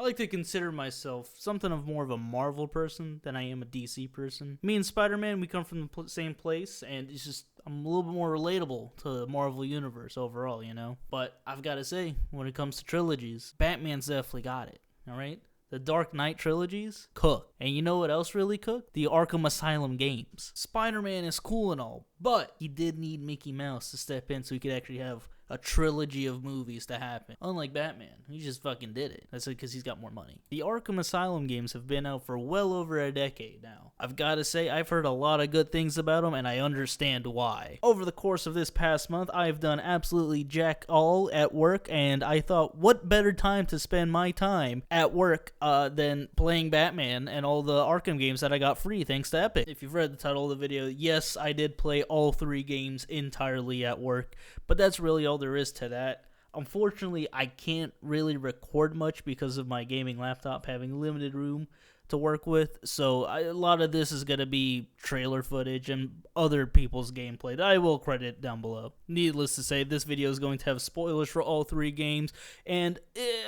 I like to consider myself something of more of a Marvel person than I am a DC person. Me and Spider-Man, we come from the same place, and it's just, I'm a little bit more relatable to the Marvel Universe overall, you know? But I've got to say, when it comes to trilogies, Batman's definitely got it, alright? The Dark Knight trilogies cook. And you know what else really cooked? The Arkham Asylum games. Spider-Man is cool and all, but he did need Mickey Mouse to step in so he could actually have a trilogy of movies to happen. Unlike Batman, he just fucking did it. That's because he's got more money. The Arkham Asylum games have been out for well over a decade now. I've got to say, I've heard a lot of good things about them, and I understand why. Over the course of this past month, I've done absolutely jack all at work, and I thought, what better time to spend my time at work than playing Batman and all the Arkham games that I got free thanks to Epic. If you've read the title of the video, yes, I did play all 3 games entirely at work, but that's really all there is to that. Unfortunately, I can't really record much because of my gaming laptop having limited room to work with, so a lot of this is going to be trailer footage and other people's gameplay that I will credit down below. Needless to say, this video is going to have spoilers for all 3 games, and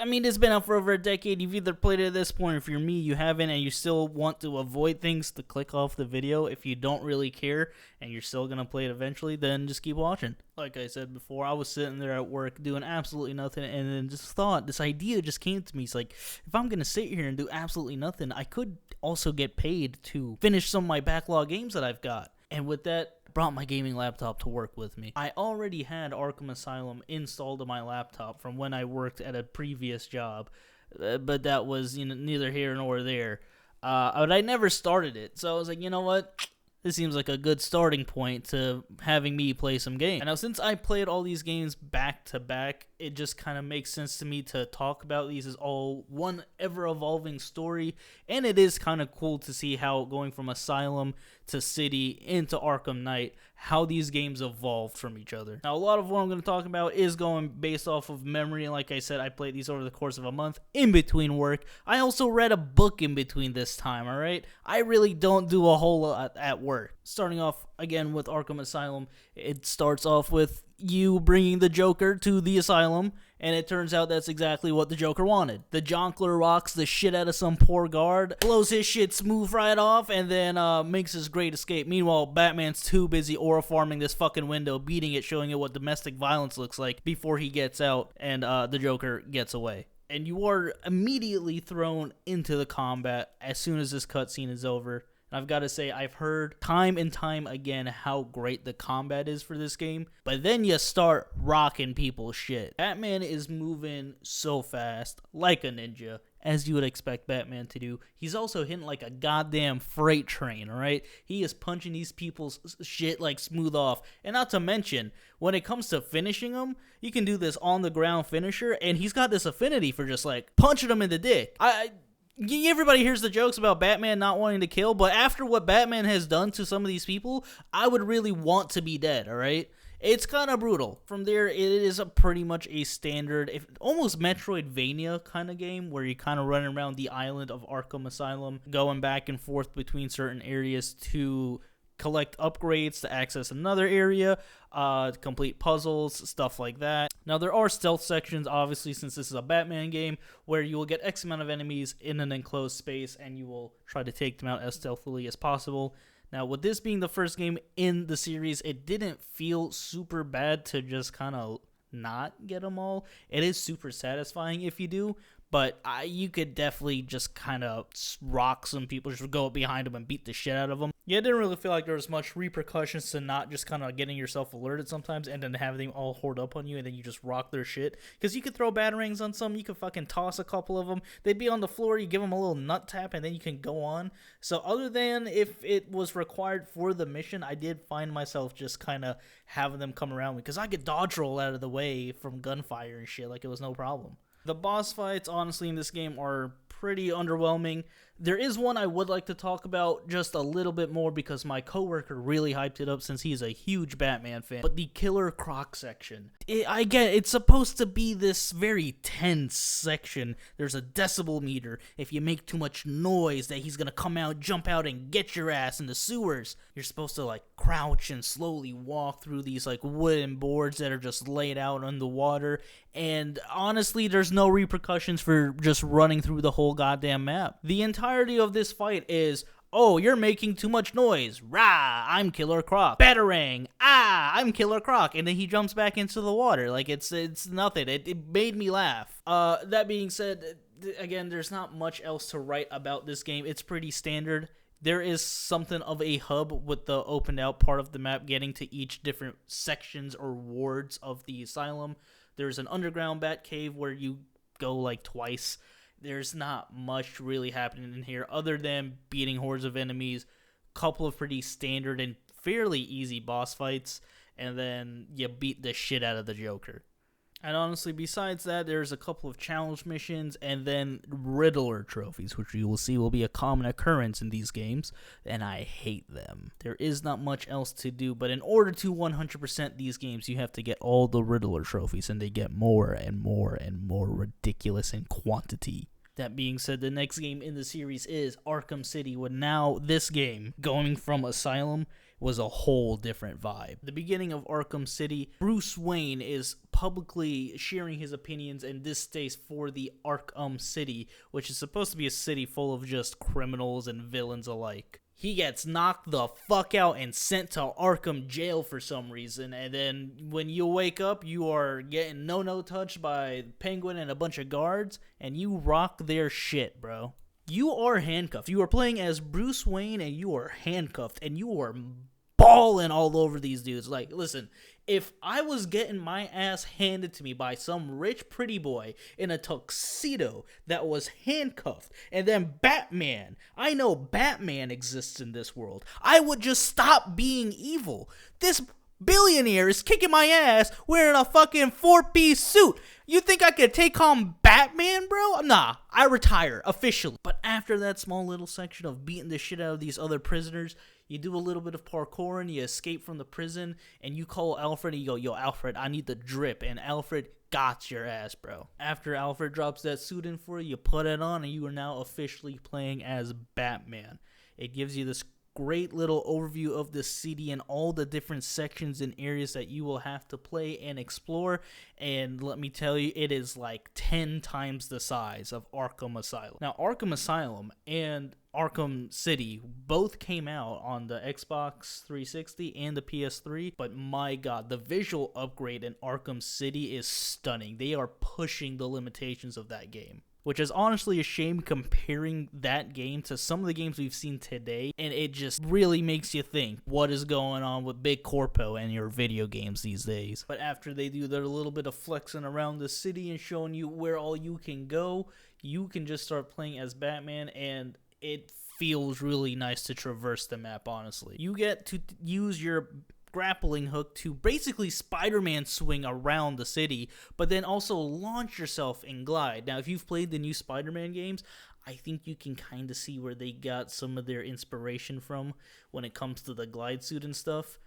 I mean, it's been out for over a decade. You've either played it at this point, or if you're me, you haven't, and you still want to avoid things to click off the video. If you don't really care and you're still going to play it eventually, then just keep watching. Like I said before, I was sitting there at work doing absolutely nothing, and then just thought, this idea just came to me. It's like, if I'm going to sit here and do absolutely nothing, I could also get paid to finish some of my backlog games that I've got. And with that, I brought my gaming laptop to work with me. I already had Arkham Asylum installed on my laptop from when I worked at a previous job, but that was, you know, neither here nor there. But I never started it, so I was like, you know what? This seems like a good starting point to having me play some games. And now, since I played all these games back to back, it just kind of makes sense to me to talk about these as all one ever-evolving story. And it is kind of cool to see how going from Asylum to City into Arkham Knight, how these games evolved from each other. Now, a lot of what I'm going to talk about is going based off of memory. And like I said, I played these over the course of a month in between work. I also read a book in between this time, alright? I really don't do a whole lot at work. Starting off, again, with Arkham Asylum, it starts off with you bringing the Joker to the asylum, and it turns out that's exactly what the Joker wanted. The Jonkler rocks the shit out of some poor guard, blows his shit smooth right off, and then makes his great escape. Meanwhile, Batman's too busy aura farming this fucking window, beating it, showing it what domestic violence looks like before he gets out, and the Joker gets away. And you are immediately thrown into the combat as soon as this cutscene is over. I've got to say, I've heard time and time again how great the combat is for this game, but then you start rocking people's shit. Batman is moving so fast, like a ninja, as you would expect Batman to do. He's also hitting like a goddamn freight train, alright? He is punching these people's shit like smooth off. And not to mention, when it comes to finishing them, you can do this on the ground finisher, and he's got this affinity for just like punching them in the dick. Everybody hears the jokes about Batman not wanting to kill, but after what Batman has done to some of these people, I would really want to be dead, alright? It's kind of brutal. From there, it is pretty much a standard, almost Metroidvania kind of game, where you kind of run around the island of Arkham Asylum, going back and forth between certain areas to collect upgrades to access another area, complete puzzles, stuff like that. Now, there are stealth sections, obviously, since this is a Batman game, where you will get X amount of enemies in an enclosed space, and you will try to take them out as stealthily as possible. Now, with this being the first game in the series, it didn't feel super bad to just kind of not get them all. It is super satisfying if you do, but you could definitely just kind of rock some people, just go behind them and beat the shit out of them. Yeah, it didn't really feel like there was much repercussions to not just kind of getting yourself alerted sometimes and then having them all hoard up on you and then you just rock their shit. Because you could throw batarangs on some, you could fucking toss a couple of them. They'd be on the floor, you give them a little nut tap and then you can go on. So other than if it was required for the mission, I did find myself just kind of having them come around me because I could dodge roll out of the way from gunfire and shit like it was no problem. The boss fights, honestly, in this game are pretty underwhelming. There is one I would like to talk about just a little bit more because my coworker really hyped it up since he's a huge Batman fan. But the Killer Croc section. I get it's supposed to be this very tense section. There's a decibel meter. If you make too much noise, that he's gonna come out, jump out, and get your ass in the sewers. You're supposed to like crouch and slowly walk through these like wooden boards that are just laid out on the water. And honestly, there's no repercussions for just running through the whole goddamn map. The entirety of this fight is, oh, you're making too much noise. Rah, I'm Killer Croc. Batarang. Ah, I'm Killer Croc. And then he jumps back into the water. Like, it's nothing. It made me laugh. That being said, again, there's not much else to write about this game. It's pretty standard. There is something of a hub with the opened out part of the map getting to each different sections or wards of the asylum. There's an underground bat cave where you go like twice. There's not much really happening in here other than beating hordes of enemies, couple of pretty standard and fairly easy boss fights, and then you beat the shit out of the Joker. And honestly, besides that, there's a couple of challenge missions and then Riddler trophies, which you will see will be a common occurrence in these games, and I hate them. There is not much else to do, but in order to 100% these games, you have to get all the Riddler trophies, and they get more and more and more ridiculous in quantity. That being said, the next game in the series is Arkham City, with now this game, going from Asylum, was a whole different vibe. The beginning of Arkham City, Bruce Wayne is publicly sharing his opinions and distaste for the Arkham City, which is supposed to be a city full of just criminals and villains alike. He gets knocked the fuck out and sent to Arkham jail for some reason, and then when you wake up, you are getting no touched by Penguin and a bunch of guards, and you rock their shit, bro. You are handcuffed. You are playing as Bruce Wayne, and you are handcuffed, and you are balling all over these dudes. Like, listen, if I was getting my ass handed to me by some rich pretty boy in a tuxedo that was handcuffed, and then Batman, I know Batman exists in this world, I would just stop being evil. This billionaire is kicking my ass wearing a fucking 4-piece suit. You think I could take on Batman, bro? Nah, I retire officially. But after that small little section of beating the shit out of these other prisoners, you do a little bit of parkour and you escape from the prison, and you call Alfred and you go, yo, Alfred, I need the drip. And Alfred got your ass, bro. After Alfred drops that suit in for you, you put it on, and you are now officially playing as Batman. It gives you this great little overview of the city and all the different sections and areas that you will have to play and explore, and let me tell you, it is like 10 times the size of Arkham Asylum. Now, Arkham Asylum and Arkham City both came out on the Xbox 360 and the PS3, but my god, the visual upgrade in Arkham City is stunning. They are pushing the limitations of that game, which is honestly a shame comparing that game to some of the games we've seen today, and it just really makes you think what is going on with Big Corpo and your video games these days. But after they do their little bit of flexing around the city and showing you where all you can go, you can just start playing as Batman, and it feels really nice to traverse the map, honestly. You get to use your grappling hook to basically Spider-Man swing around the city, but then also launch yourself and glide. Now, if you've played the new Spider-Man games, I think you can kind of see where they got some of their inspiration from when it comes to the glide suit and stuff,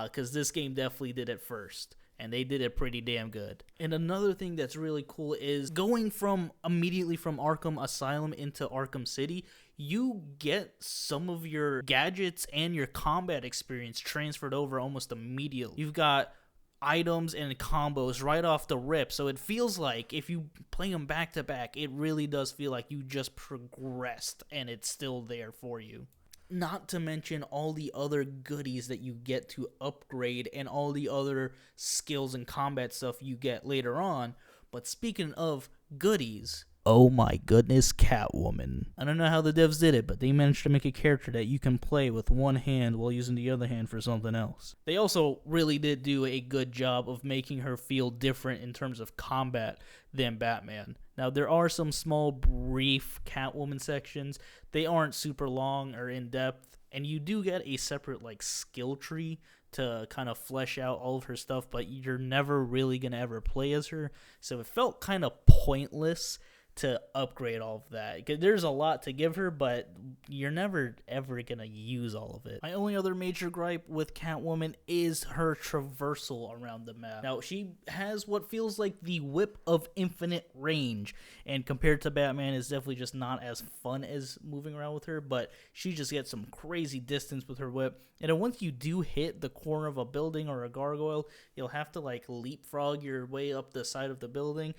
because this game definitely did it first, and they did it pretty damn good. And another thing that's really cool is going from immediately from Arkham Asylum into Arkham City, you get some of your gadgets and your combat experience transferred over almost immediately. You've got items and combos right off the rip, so it feels like if you play them back to back, it really does feel like you just progressed and it's still there for you. Not to mention all the other goodies that you get to upgrade and all the other skills and combat stuff you get later on. But speaking of goodies, oh my goodness, Catwoman. I don't know how the devs did it, but they managed to make a character that you can play with one hand while using the other hand for something else. They also really did do a good job of making her feel different in terms of combat than Batman. Now, there are some small, brief Catwoman sections. They aren't super long or in-depth, and you do get a separate, skill tree to kind of flesh out all of her stuff, but you're never really going to ever play as her, so it felt kind of pointless to upgrade all of that. 'Cause there's a lot to give her, but you're never ever gonna use all of it. My only other major gripe with Catwoman is her traversal around the map. Now, she has what feels like the whip of infinite range, and compared to Batman, it's definitely just not as fun as moving around with her, but she just gets some crazy distance with her whip. And then once you do hit the corner of a building or a gargoyle, you'll have to like leapfrog your way up the side of the building.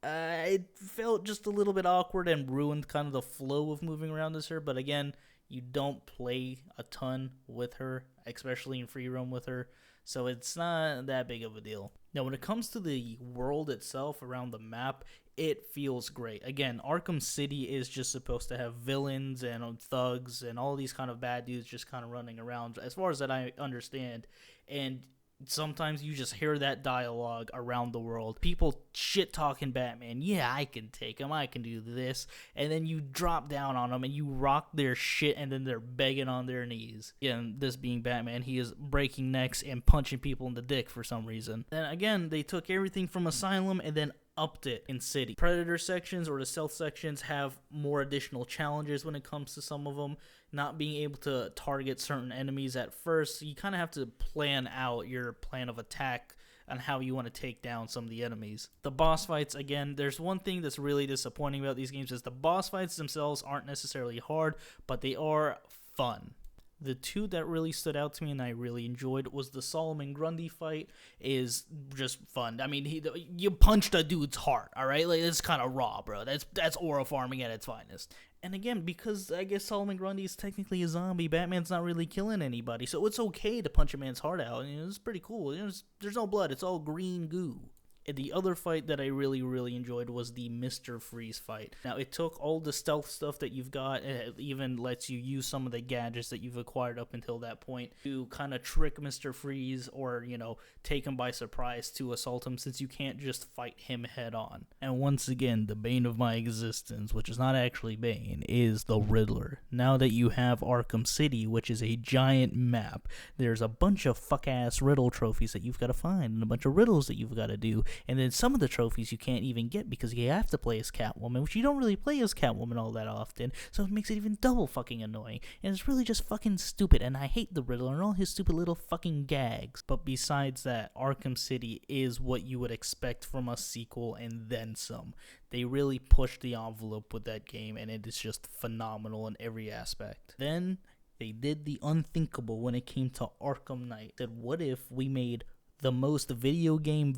It felt just a little bit awkward and ruined kind of the flow of moving around as her, but again, you don't play a ton with her, especially in free roam with her, so it's not that big of a deal. Now, when it comes to the world itself around the map, it feels great. Again, Arkham City is just supposed to have villains and thugs and all these kind of bad dudes just kind of running around, as far as that I understand, and sometimes you just hear that dialogue around the world. People shit talking Batman. Yeah, I can take him. I can do this. And then you drop down on them and you rock their shit, and then they're begging on their knees. Yeah, and this being Batman, he is breaking necks and punching people in the dick for some reason. And again, they took everything from Asylum and then upped it in City. Predator sections or the stealth sections have more additional challenges when it comes to some of them. Not being able to target certain enemies at first, you kind of have to plan out your plan of attack on how you want to take down some of the enemies. The boss fights, again, there's one thing that's really disappointing about these games is the boss fights themselves aren't necessarily hard, but they are fun. The two that really stood out to me and I really enjoyed was the Solomon Grundy fight. Is just fun. I mean, you punched a dude's heart, all right? Like, it's kind of raw, bro. That's aura farming at its finest. And again, because I guess Solomon Grundy is technically a zombie, Batman's not really killing anybody, so it's okay to punch a man's heart out. You know, it's pretty cool. You know, there's no blood. It's all green goo. And the other fight that I really, really enjoyed was the Mr. Freeze fight. Now, it took all the stealth stuff that you've got, and it even lets you use some of the gadgets that you've acquired up until that point to kind of trick Mr. Freeze or, you know, take him by surprise to assault him, since you can't just fight him head on. And once again, the bane of my existence, which is not actually Bane, is the Riddler. Now that you have Arkham City, which is a giant map, there's a bunch of fuck-ass riddle trophies that you've got to find, and a bunch of riddles that you've got to do. And then some of the trophies you can't even get because you have to play as Catwoman, which you don't really play as Catwoman all that often, so it makes it even double fucking annoying. And it's really just fucking stupid, and I hate the Riddler and all his stupid little fucking gags. But besides that, Arkham City is what you would expect from a sequel and then some. They really pushed the envelope with that game, and it is just phenomenal in every aspect. Then they did the unthinkable when it came to Arkham Knight. Said, what if we made the most video game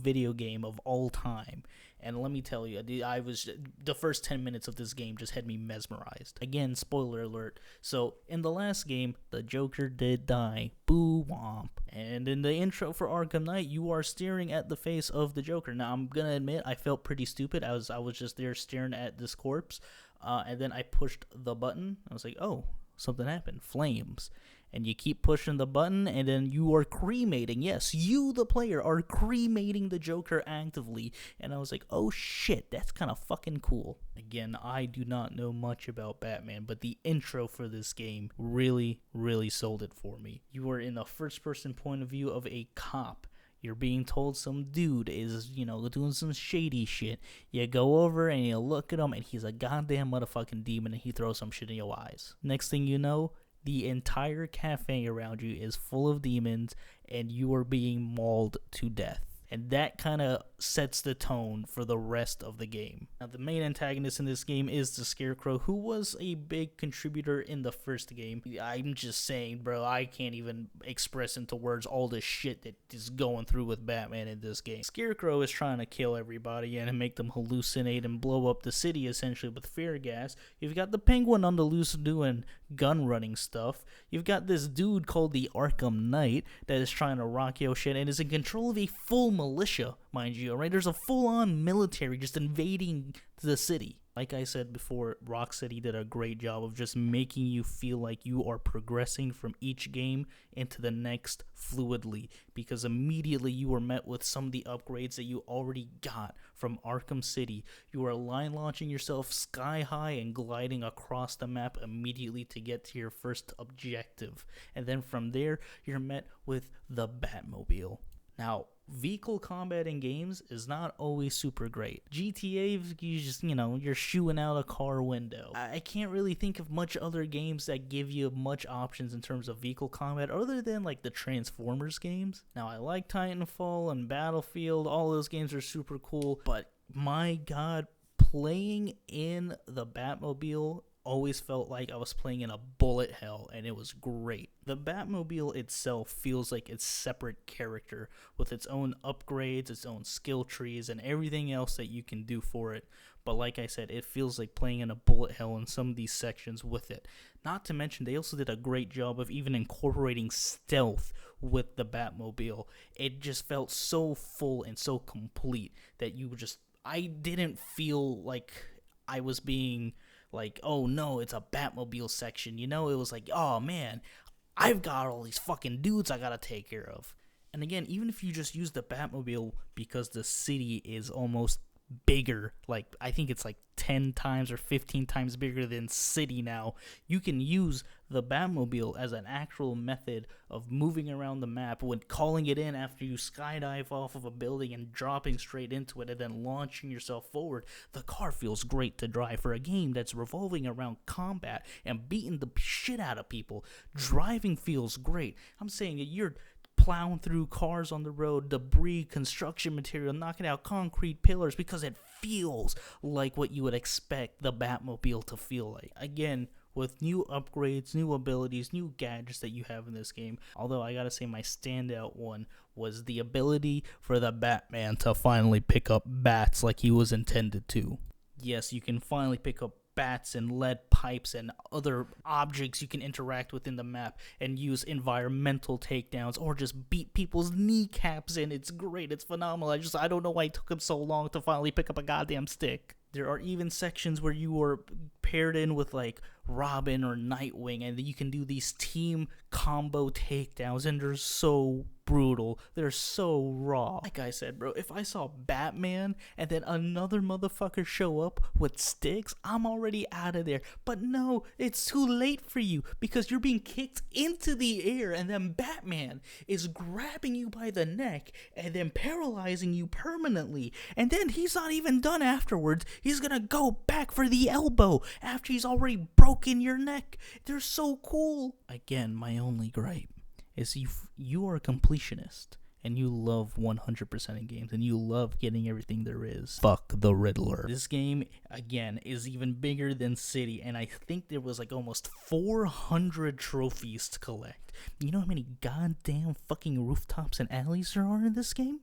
of all time? And let me tell you, the first 10 minutes of this game just had me mesmerized. Again, spoiler alert. So in the last game, the Joker did die. Boo womp. And in the intro for Arkham Knight, you are staring at the face of the Joker. Now, I'm gonna admit, I felt pretty stupid. I was just there staring at this corpse, and then I pushed the button. I was like, oh, something happened. Flames. And you keep pushing the button, and then you are cremating. Yes, you, the player, are cremating the Joker actively. And I was like, oh shit, that's kind of fucking cool. Again, I do not know much about Batman, but the intro for this game really, really sold it for me. You are in the first-person point of view of a cop. You're being told some dude is, you know, doing some shady shit. You go over and you look at him, and he's a goddamn motherfucking demon, and he throws some shit in your eyes. Next thing you know, the entire cafe around you is full of demons, and you are being mauled to death. And that kind of sets the tone for the rest of the game. Now, the main antagonist in this game is the Scarecrow, who was a big contributor in the first game. I'm just saying, bro, I can't even express into words all the shit that is going through with Batman in this game. Scarecrow is trying to kill everybody and make them hallucinate and blow up the city, essentially, with fear gas. You've got the Penguin on the loose doing gun running stuff. You've got this dude called the Arkham Knight that is trying to rock your shit and is in control of a full militia, mind you, alright? There's a full-on military just invading the city. Like I said before, Rocksteady did a great job of just making you feel like you are progressing from each game into the next fluidly, because immediately you are met with some of the upgrades that you already got from Arkham City. You are line launching yourself sky high and gliding across the map immediately to get to your first objective. And then from there, you're met with the Batmobile. Now, vehicle combat in games is not always super great. GTA, you just, you're shooing out a car window. I can't really think of much other games that give you much options in terms of vehicle combat other than like the Transformers games. Now, I like Titanfall and Battlefield. All those games are super cool, but my god, playing in the Batmobile always felt like I was playing in a bullet hell, and it was great. The Batmobile itself feels like its separate character with its own upgrades, its own skill trees, and everything else that you can do for it. But like I said, it feels like playing in a bullet hell in some of these sections with it. Not to mention, they also did a great job of even incorporating stealth with the Batmobile. It just felt so full and so complete that I didn't feel like I was being like, oh no, it's a Batmobile section, it was like, oh man, I've got all these fucking dudes I gotta take care of. And again, even if you just use the Batmobile because the city is almost bigger, like I think it's like 10 times or 15 times bigger than city now, you can use the Batmobile as an actual method of moving around the map when calling it in after you skydive off of a building and dropping straight into it and then launching yourself forward. The car feels great to drive for a game that's revolving around combat and beating the shit out of people. Driving feels great. I'm saying that you're plowing through cars on the road, debris, construction material, knocking out concrete pillars because it feels like what you would expect the Batmobile to feel like. Again, with new upgrades, new abilities, new gadgets that you have in this game. Although I gotta say my standout one was the ability for the Batman to finally pick up bats like he was intended to. Yes, you can finally pick up bats and lead pipes and other objects you can interact with in the map and use environmental takedowns or just beat people's kneecaps in. It's great. It's phenomenal. I don't know why it took him so long to finally pick up a goddamn stick. There are even sections where you are paired in with like Robin or Nightwing and you can do these team combo takedowns and they're so brutal. They're so raw. Like I said, bro, if I saw Batman and then another motherfucker show up with sticks, I'm already out of there. But no, it's too late for you because you're being kicked into the air and then Batman is grabbing you by the neck and then paralyzing you permanently. And then he's not even done afterwards. He's gonna go back for the elbow after he's already broken your neck. They're so cool. Again, my only gripe is you are a completionist and you love 100% in games and you love getting everything there is. Fuck the Riddler. This game, again, is even bigger than City, and I think there was like almost 400 trophies to collect. You know how many goddamn fucking rooftops and alleys there are in this game?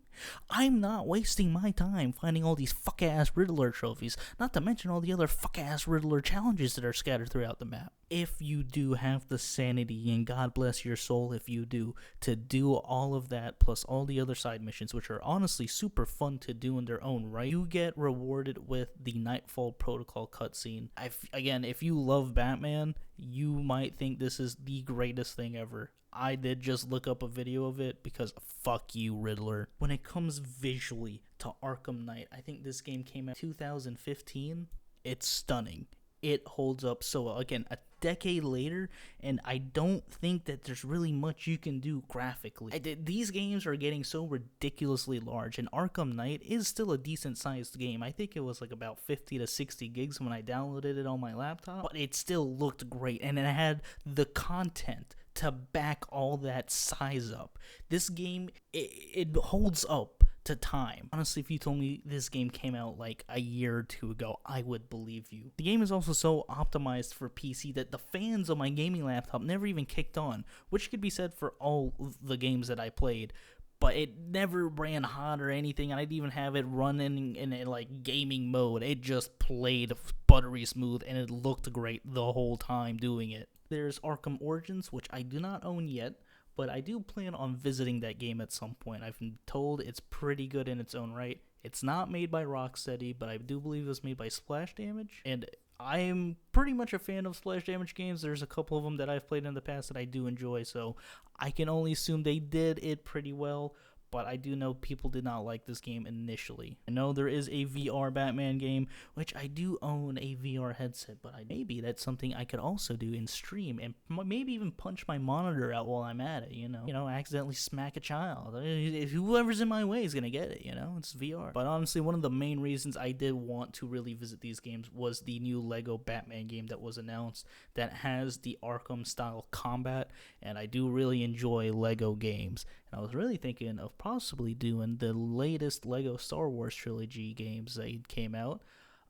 I'm not wasting my time finding all these fuck-ass Riddler trophies, not to mention all the other fuck-ass Riddler challenges that are scattered throughout the map. If you do have the sanity, and God bless your soul if you do, to do all of that plus all the other side missions, which are honestly super fun to do in their own right, you get rewarded with the Nightfall Protocol cutscene. Again, if you love Batman, you might think this is the greatest thing ever. I did just look up a video of it because fuck you, Riddler. When it comes visually to Arkham Knight, I think this game came out in 2015. It's stunning. It holds up so well. Again, a decade later, and I don't think that there's really much you can do graphically. These games are getting so ridiculously large, and Arkham Knight is still a decent-sized game. I think it was like about 50 to 60 gigs when I downloaded it on my laptop, but it still looked great, and it had the content to back all that size up. This game, it holds up to time. Honestly, if you told me this game came out like a year or two ago, I would believe you. The game is also so optimized for PC that the fans on my gaming laptop never even kicked on, which could be said for all the games that I played. But it never ran hot or anything. I didn't even have it running in a like gaming mode. It just played buttery smooth and it looked great the whole time doing it. There's Arkham Origins, which I do not own yet, but I do plan on visiting that game at some point. I've been told it's pretty good in its own right. It's not made by Rocksteady, but I do believe it was made by Splash Damage, and I'm pretty much a fan of Splash Damage games. There's a couple of them that I've played in the past that I do enjoy, so I can only assume they did it pretty well. but I do know people did not like this game initially. I know there is a VR Batman game, which I do own a VR headset, but maybe that's something I could also do in stream and maybe even punch my monitor out while I'm at it, you know, accidentally smack a child. Whoever's in my way is gonna get it, you know, it's VR. But honestly, one of the main reasons I did want to really visit these games was the new Lego Batman game that was announced that has the Arkham style combat, and I do really enjoy Lego games. And I was really thinking of possibly doing the latest Lego Star Wars trilogy games that came out.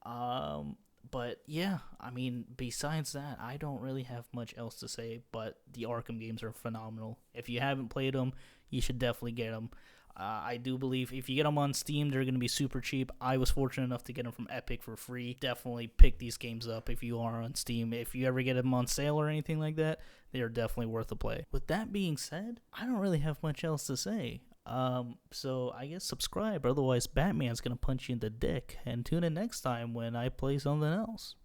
But yeah, I mean, besides that, I don't really have much else to say, but the Arkham games are phenomenal. If you haven't played them, you should definitely get them. I do believe if you get them on Steam, they're going to be super cheap. I was fortunate enough to get them from Epic for free. Definitely pick these games up if you are on Steam. If you ever get them on sale or anything like that, they are definitely worth a play. With that being said, I don't really have much else to say. So I guess subscribe, otherwise Batman's going to punch you in the dick. And tune in next time when I play something else.